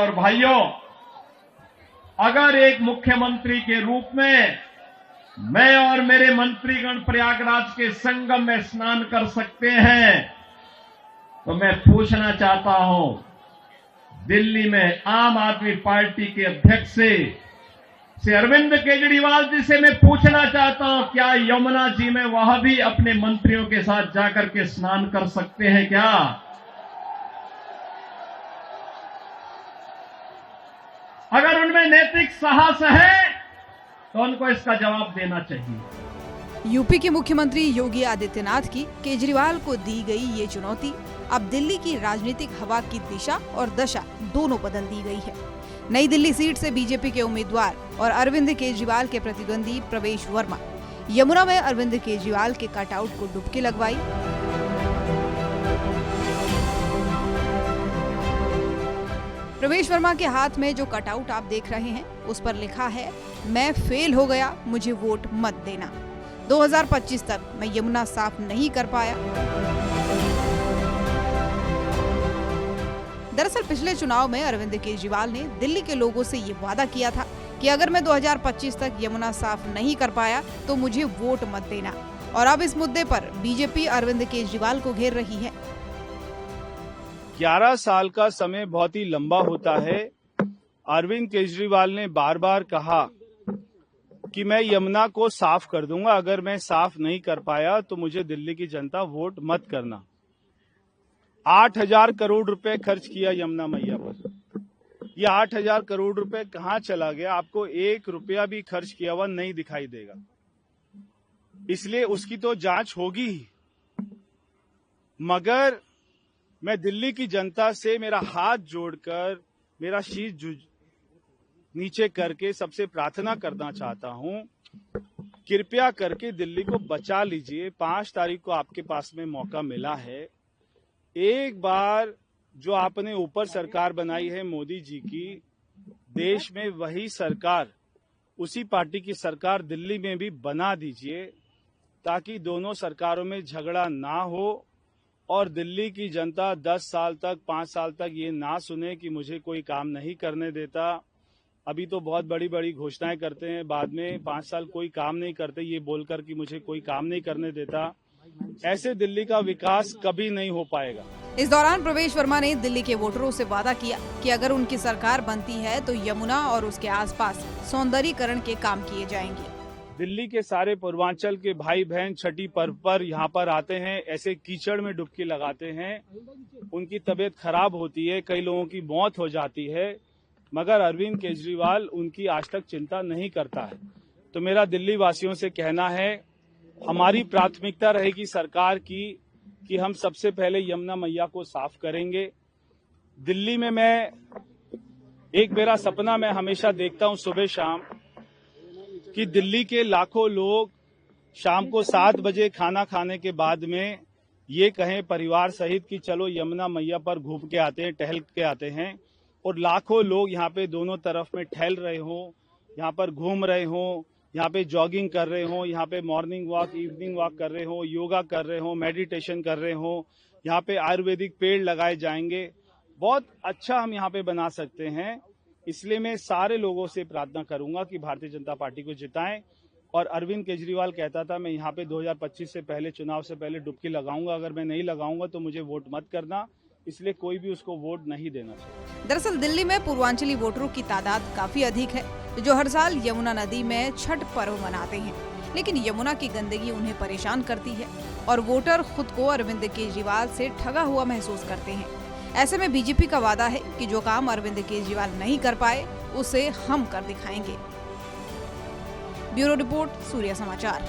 और भाइयों, अगर एक मुख्यमंत्री के रूप में मैं और मेरे मंत्रीगण प्रयागराज के संगम में स्नान कर सकते हैं, तो मैं पूछना चाहता हूं, दिल्ली में आम आदमी पार्टी के अध्यक्ष से अरविंद केजरीवाल जी से मैं पूछना चाहता हूं, क्या यमुना जी में वह भी अपने मंत्रियों के साथ जाकर के स्नान कर सकते हैं क्या? अगर उनमें नैतिक साहस है तो उनको इसका जवाब देना चाहिए। यूपी के मुख्यमंत्री योगी आदित्यनाथ की केजरीवाल को दी गई ये चुनौती अब दिल्ली की राजनीतिक हवा की दिशा और दशा दोनों बदल दी गई है। नई दिल्ली सीट से बीजेपी के उम्मीदवार और अरविंद केजरीवाल के प्रतिद्वंदी प्रवेश वर्मा यमुना में अरविंद केजरीवाल के कटआउट को डुबकी लगवाई। प्रवेश वर्मा के हाथ में जो कटआउट आप देख रहे हैं, उस पर लिखा है, मैं फेल हो गया, मुझे वोट मत देना। 2025 तक मैं यमुना साफ नहीं कर पाया। दरअसल पिछले चुनाव में अरविंद केजरीवाल ने दिल्ली के लोगों से ये वादा किया था कि अगर मैं 2025 तक यमुना साफ नहीं कर पाया तो मुझे वोट मत देना। और अब इस मुद्दे पर बीजेपी अरविंद केजरीवाल को घेर रही है। 11 साल का समय बहुत ही लंबा होता है। अरविंद केजरीवाल ने बार बार कहा कि मैं यमुना को साफ कर दूंगा, अगर मैं साफ नहीं कर पाया तो मुझे दिल्ली की जनता वोट मत करना। 8,000 करोड़ रुपए खर्च किया यमुना मैया पर। ये 8,000 करोड़ रुपए कहां चला गया, आपको 1 रुपया भी खर्च किया हुआ नहीं दिखाई देगा। इसलिए उसकी तो जांच होगी ही। मगर मैं दिल्ली की जनता से मेरा हाथ जोड़कर, मेरा शीश नीचे करके सबसे प्रार्थना करना चाहता हूं, कृपया करके दिल्ली को बचा लीजिए। 5 तारीख को आपके पास में मौका मिला है। एक बार जो आपने ऊपर सरकार बनाई है मोदी जी की, देश में वही सरकार, उसी पार्टी की सरकार दिल्ली में भी बना दीजिए, ताकि दोनों सरकारों में झगड़ा ना हो और दिल्ली की जनता 10 साल तक, 5 साल तक ये ना सुने कि मुझे कोई काम नहीं करने देता। अभी तो बहुत बड़ी बड़ी घोषणाएं करते हैं, बाद में 5 साल कोई काम नहीं करते, ये बोलकर कि मुझे कोई काम नहीं करने देता। ऐसे दिल्ली का विकास कभी नहीं हो पाएगा। इस दौरान प्रवेश वर्मा ने दिल्ली के वोटरों से वादा किया कि अगर उनकी सरकार बनती है तो यमुना और उसके आसपास सौंदर्यीकरण के काम किए जाएंगे। दिल्ली के सारे पूर्वांचल के भाई बहन छठी पर्व पर यहाँ पर आते हैं, ऐसे कीचड़ में डुबकी लगाते हैं, उनकी तबीयत खराब होती है, कई लोगों की मौत हो जाती है, मगर अरविंद केजरीवाल उनकी आज तक चिंता नहीं करता है। तो मेरा दिल्ली वासियों से कहना है, हमारी प्राथमिकता रहेगी सरकार की कि हम सबसे पहले यमुना मैया को साफ करेंगे। दिल्ली में एक मेरा सपना मैं हमेशा देखता हूं सुबह शाम, कि दिल्ली के लाखों लोग शाम को 7 बजे खाना खाने के बाद में ये कहें परिवार सहित कि चलो यमुना मैया पर घूम के आते हैं, टहल के आते हैं, और लाखों लोग यहाँ पे दोनों तरफ में टहल रहे हों, यहाँ पर घूम रहे हों, यहाँ पे जॉगिंग कर रहे हों, यहाँ पे मॉर्निंग वॉक, इवनिंग वॉक कर रहे हों, योगा कर रहे हों, मेडिटेशन कर रहे हों, यहाँ पे आयुर्वेदिक पेड़ लगाए जाएंगे। बहुत अच्छा हम यहाँ पे बना सकते हैं। इसलिए मैं सारे लोगों से प्रार्थना करूंगा कि भारतीय जनता पार्टी को जिताएं। और अरविंद केजरीवाल कहता था, मैं यहाँ पे 2025 से पहले, चुनाव से पहले डुबकी लगाऊंगा, अगर मैं नहीं लगाऊंगा तो मुझे वोट मत करना। इसलिए कोई भी उसको वोट नहीं देना चाहिए। दरअसल दिल्ली में पूर्वांचली वोटरों की तादाद काफी अधिक है, जो हर साल यमुना नदी में छठ पर्व मनाते हैं, लेकिन यमुना की गंदगी उन्हें परेशान करती है और वोटर खुद को अरविंद केजरीवाल से ठगा हुआ महसूस करते हैं। ऐसे में बीजेपी का वादा है कि जो काम अरविंद केजरीवाल नहीं कर पाए, उसे हम कर दिखाएंगे। ब्यूरो रिपोर्ट, सूर्य समाचार।